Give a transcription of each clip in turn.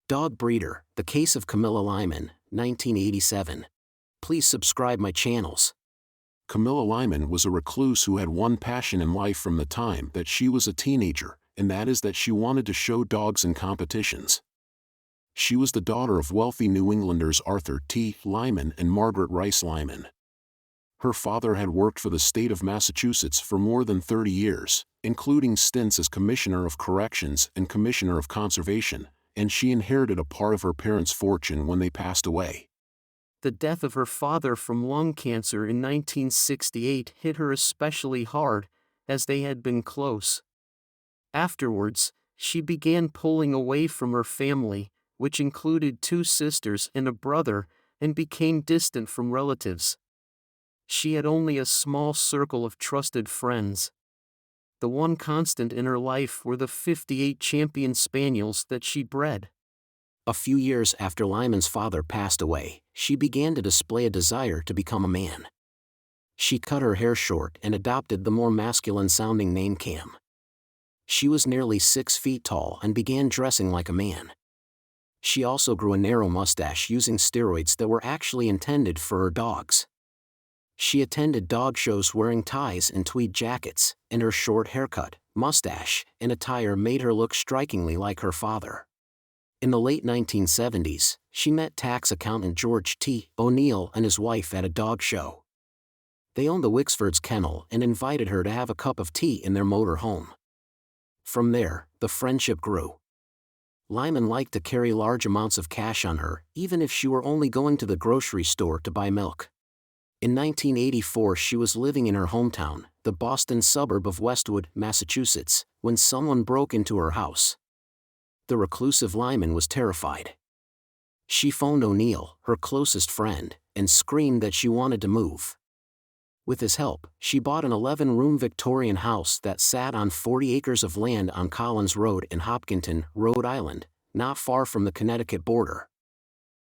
Dog Breeder, The Case of Camilla Lyman, 1987. Please subscribe my channels. Camilla Lyman was a recluse who had one passion in life from the time that she was a teenager, and that is that she wanted to show dogs in competitions. She was the daughter of wealthy New Englanders Arthur T. Lyman and Margaret Rice Lyman. Her father had worked for the state of Massachusetts for more than 30 years, including stints as Commissioner of Corrections and Commissioner of Conservation, and she inherited a part of her parents' fortune when they passed away. The death of her father from lung cancer in 1968 hit her especially hard, as they had been close. Afterwards, she began pulling away from her family, which included 2 sisters and a brother, and became distant from relatives. She had only a small circle of trusted friends. The one constant in her life were the 58 champion spaniels that she bred. A few years after Lyman's father passed away, she began to display a desire to become a man. She cut her hair short and adopted the more masculine-sounding name Cam. She was nearly 6 feet tall and began dressing like a man. She also grew a narrow mustache using steroids that were actually intended for her dogs. She attended dog shows wearing ties and tweed jackets, and her short haircut, mustache, and attire made her look strikingly like her father. In the late 1970s, she met tax accountant George T. O'Neill and his wife at a dog show. They owned the Wixford's Kennel and invited her to have a cup of tea in their motor home. From there, the friendship grew. Lyman liked to carry large amounts of cash on her, even if she were only going to the grocery store to buy milk. In 1984, she was living in her hometown, the Boston suburb of Westwood, Massachusetts, when someone broke into her house. The reclusive Lyman was terrified. She phoned O'Neill, her closest friend, and screamed that she wanted to move. With his help, she bought an 11-room Victorian house that sat on 40 acres of land on Collins Road in Hopkinton, Rhode Island, not far from the Connecticut border.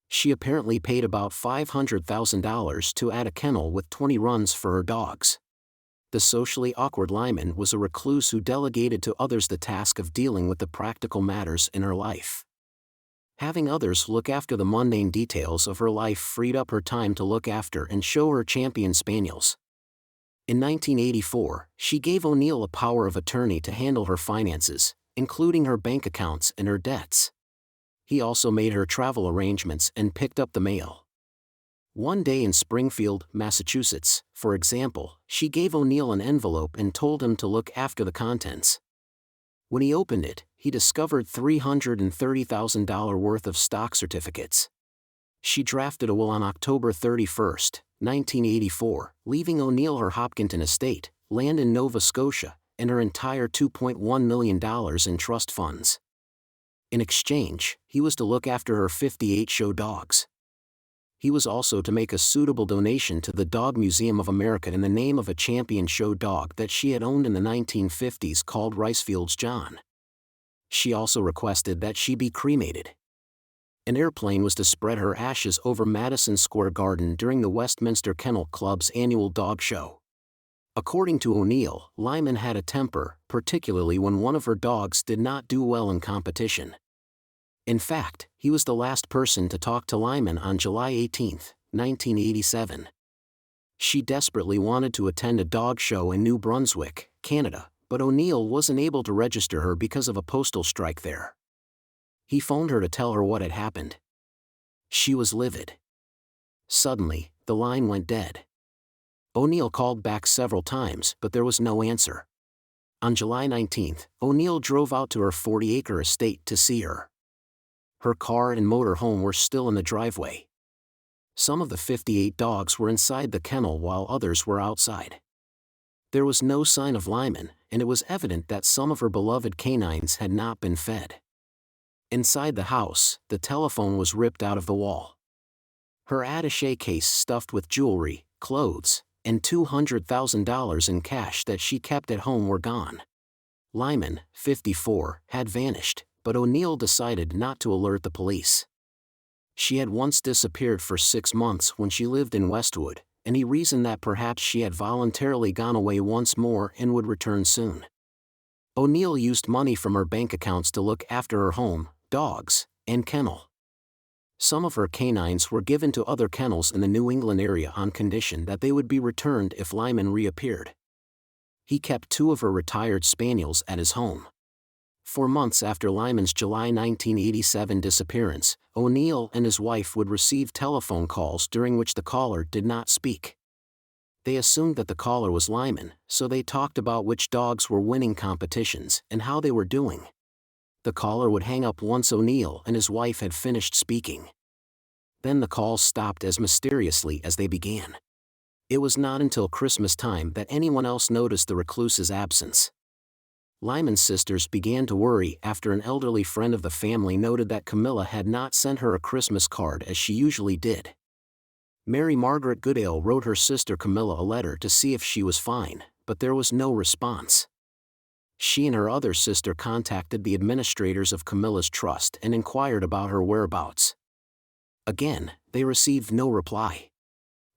She apparently paid about $500,000 to add a kennel with 20 runs for her dogs. The socially awkward Lyman was a recluse who delegated to others the task of dealing with the practical matters in her life. Having others look after the mundane details of her life freed up her time to look after and show her champion spaniels. In 1984, she gave O'Neill a power of attorney to handle her finances, including her bank accounts and her debts. He also made her travel arrangements and picked up the mail. One day in Springfield, Massachusetts, for example, she gave O'Neill an envelope and told him to look after the contents. When he opened it, he discovered $330,000 worth of stock certificates. She drafted a will on October 31, 1984, leaving O'Neill her Hopkinton estate, land in Nova Scotia, and her entire $2.1 million in trust funds. In exchange, he was to look after her 58 show dogs. He was also to make a suitable donation to the Dog Museum of America in the name of a champion show dog that she had owned in the 1950s called Ricefield's John. She also requested that she be cremated. An airplane was to spread her ashes over Madison Square Garden during the Westminster Kennel Club's annual dog show. According to O'Neill, Lyman had a temper, particularly when one of her dogs did not do well in competition. In fact, he was the last person to talk to Lyman on July 18, 1987. She desperately wanted to attend a dog show in New Brunswick, Canada, but O'Neill wasn't able to register her because of a postal strike there. He phoned her to tell her what had happened. She was livid. Suddenly, the line went dead. O'Neill called back several times, but there was no answer. On July 19, O'Neill drove out to her 40-acre estate to see her. Her car and motor home were still in the driveway. Some of the 58 dogs were inside the kennel while others were outside. There was no sign of Lyman, and it was evident that some of her beloved canines had not been fed. Inside the house, the telephone was ripped out of the wall. Her attaché case stuffed with jewelry, clothes, and $200,000 in cash that she kept at home were gone. Lyman, 54, had vanished, but O'Neill decided not to alert the police. She had once disappeared for 6 months when she lived in Westwood, and he reasoned that perhaps she had voluntarily gone away once more and would return soon. O'Neill used money from her bank accounts to look after her home, dogs, and kennel. Some of her canines were given to other kennels in the New England area on condition that they would be returned if Lyman reappeared. He kept 2 of her retired spaniels at his home. For months after Lyman's July 1987 disappearance, O'Neill and his wife would receive telephone calls during which the caller did not speak. They assumed that the caller was Lyman, so they talked about which dogs were winning competitions and how they were doing. The caller would hang up once O'Neill and his wife had finished speaking. Then the calls stopped as mysteriously as they began. It was not until Christmas time that anyone else noticed the recluse's absence. Lyman's sisters began to worry after an elderly friend of the family noted that Camilla had not sent her a Christmas card as she usually did. Mary Margaret Goodale wrote her sister Camilla a letter to see if she was fine, but there was no response. She and her other sister contacted the administrators of Camilla's trust and inquired about her whereabouts. Again, they received no reply.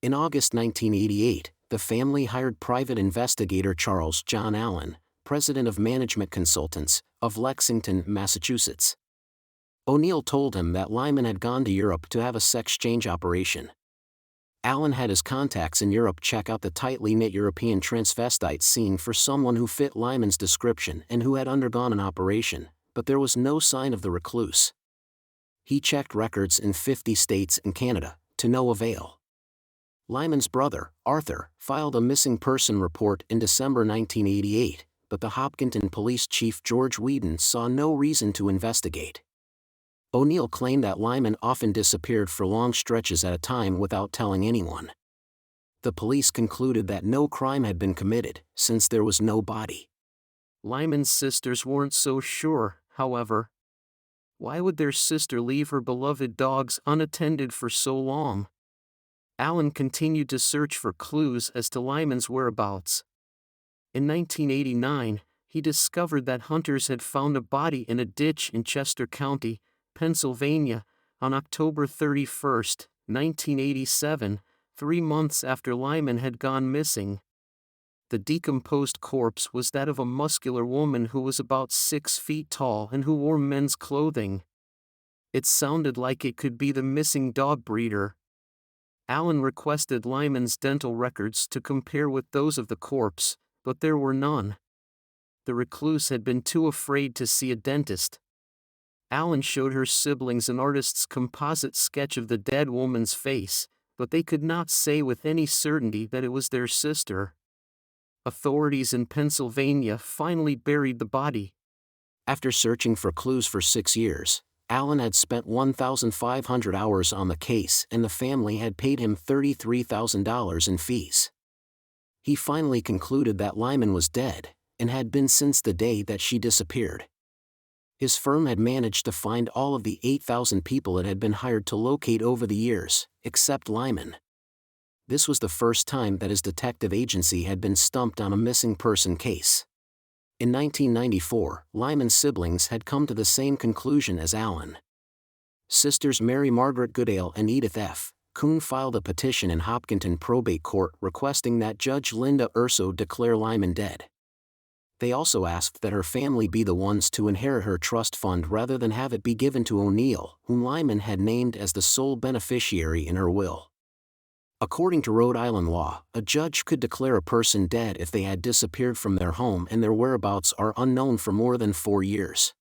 In August 1988, the family hired private investigator Charles John Allen, president of Management Consultants, of Lexington, Massachusetts. O'Neill told him that Lyman had gone to Europe to have a sex change operation. Allen had his contacts in Europe check out the tightly knit European transvestite scene for someone who fit Lyman's description and who had undergone an operation, but there was no sign of the recluse. He checked records in 50 states and Canada, to no avail. Lyman's brother, Arthur, filed a missing person report in December 1988, but the Hopkinton Police Chief George Whedon saw no reason to investigate. O'Neill claimed that Lyman often disappeared for long stretches at a time without telling anyone. The police concluded that no crime had been committed, since there was no body. Lyman's sisters weren't so sure, however. Why would their sister leave her beloved dogs unattended for so long? Allen continued to search for clues as to Lyman's whereabouts. In 1989, he discovered that hunters had found a body in a ditch in Chester County, Pennsylvania, on October 31, 1987, 3 months after Lyman had gone missing. The decomposed corpse was that of a muscular woman who was about 6 feet tall and who wore men's clothing. It sounded like it could be the missing dog breeder. Allen requested Lyman's dental records to compare with those of the corpse, but there were none. The recluse had been too afraid to see a dentist. Allen showed her siblings an artist's composite sketch of the dead woman's face, but they could not say with any certainty that it was their sister. Authorities in Pennsylvania finally buried the body. After searching for clues for 6 years, Allen had spent 1,500 hours on the case and the family had paid him $33,000 in fees. He finally concluded that Lyman was dead, and had been since the day that she disappeared. His firm had managed to find all of the 8,000 people it had been hired to locate over the years, except Lyman. This was the first time that his detective agency had been stumped on a missing person case. In 1994, Lyman's siblings had come to the same conclusion as Allen. Sisters Mary Margaret Goodale and Edith F. Kuhn filed a petition in Hopkinton Probate Court requesting that Judge Linda Urso declare Lyman dead. They also asked that her family be the ones to inherit her trust fund rather than have it be given to O'Neill, whom Lyman had named as the sole beneficiary in her will. According to Rhode Island law, a judge could declare a person dead if they had disappeared from their home and their whereabouts are unknown for more than 4 years.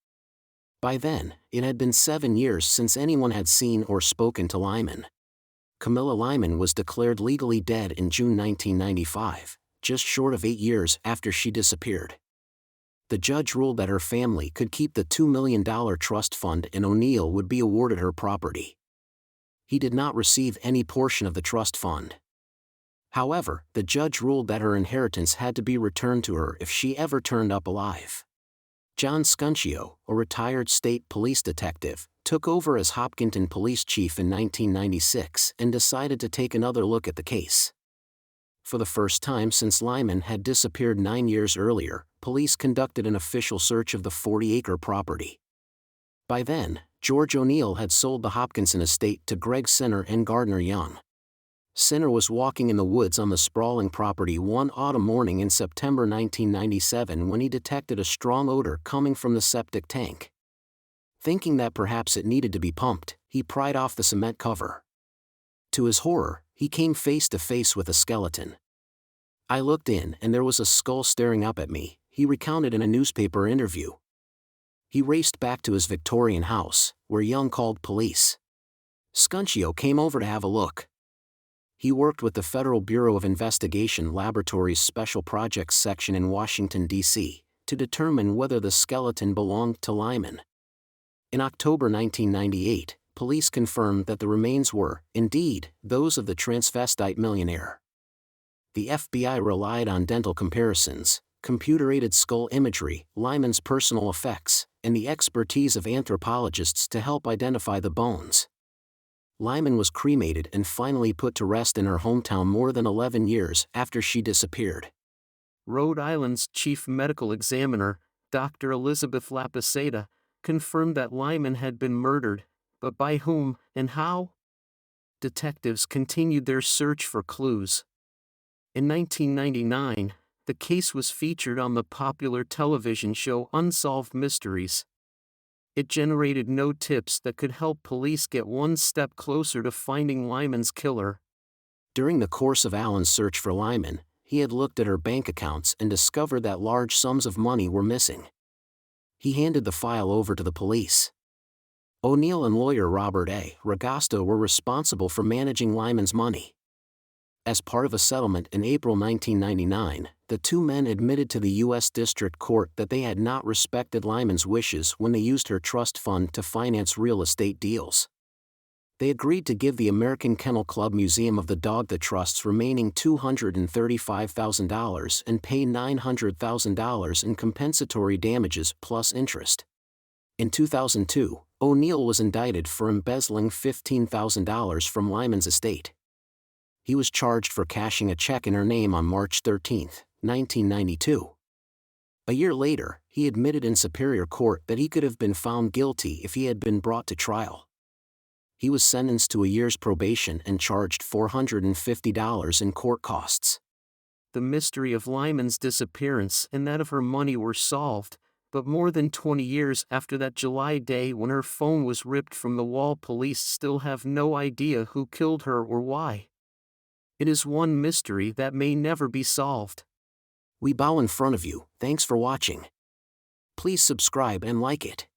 By then, it had been 7 years since anyone had seen or spoken to Lyman. Camilla Lyman was declared legally dead in June 1995, just short of 8 years after she disappeared. The judge ruled that her family could keep the $2 million trust fund and O'Neill would be awarded her property. He did not receive any portion of the trust fund. However, the judge ruled that her inheritance had to be returned to her if she ever turned up alive. John Scunchio, a retired state police detective, took over as Hopkinton police chief in 1996 and decided to take another look at the case. For the first time since Lyman had disappeared 9 years earlier, police conducted an official search of the 40-acre property. By then, George O'Neill had sold the Hopkinson estate to Greg Sinner and Gardner Young. Sinner was walking in the woods on the sprawling property one autumn morning in September 1997 when he detected a strong odor coming from the septic tank. Thinking that perhaps it needed to be pumped, he pried off the cement cover. To his horror, he came face to face with a skeleton. "I looked in and there was a skull staring up at me," he recounted in a newspaper interview. He raced back to his Victorian house, where Young called police. Scunchio came over to have a look. He worked with the Federal Bureau of Investigation Laboratory's Special Projects Section in Washington, D.C., to determine whether the skeleton belonged to Lyman. In October 1998, police confirmed that the remains were, indeed, those of the transvestite Millionaire. The FBI relied on dental comparisons, computer-aided skull imagery, Lyman's personal effects, and the expertise of anthropologists to help identify the bones. Lyman was cremated and finally put to rest in her hometown more than 11 years after she disappeared. Rhode Island's chief medical examiner, Dr. Elizabeth Lapaceda, confirmed that Lyman had been murdered, but by whom and how? Detectives continued their search for clues. In 1999, the case was featured on the popular television show Unsolved Mysteries. It generated no tips that could help police get one step closer to finding Lyman's killer. During the course of Allen's search for Lyman, he had looked at her bank accounts and discovered that large sums of money were missing. He handed the file over to the police. O'Neill and lawyer Robert A. Ragosto were responsible for managing Lyman's money. As part of a settlement in April 1999, the two men admitted to the U.S. District Court that they had not respected Lyman's wishes when they used her trust fund to finance real estate deals. They agreed to give the American Kennel Club Museum of the Dog the trust's remaining $235,000 and pay $900,000 in compensatory damages plus interest. In 2002, O'Neill was indicted for embezzling $15,000 from Lyman's estate. He was charged for cashing a check in her name on March 13, 1992. A year later, he admitted in Superior Court that he could have been found guilty if he had been brought to trial. He was sentenced to a year's probation and charged $450 in court costs. The mystery of Lyman's disappearance and that of her money were solved, but more than 20 years after that July day when her phone was ripped from the wall, police still have no idea who killed her or why. It is one mystery that may never be solved. We bow in front of you. Thanks for watching. Please subscribe and like it.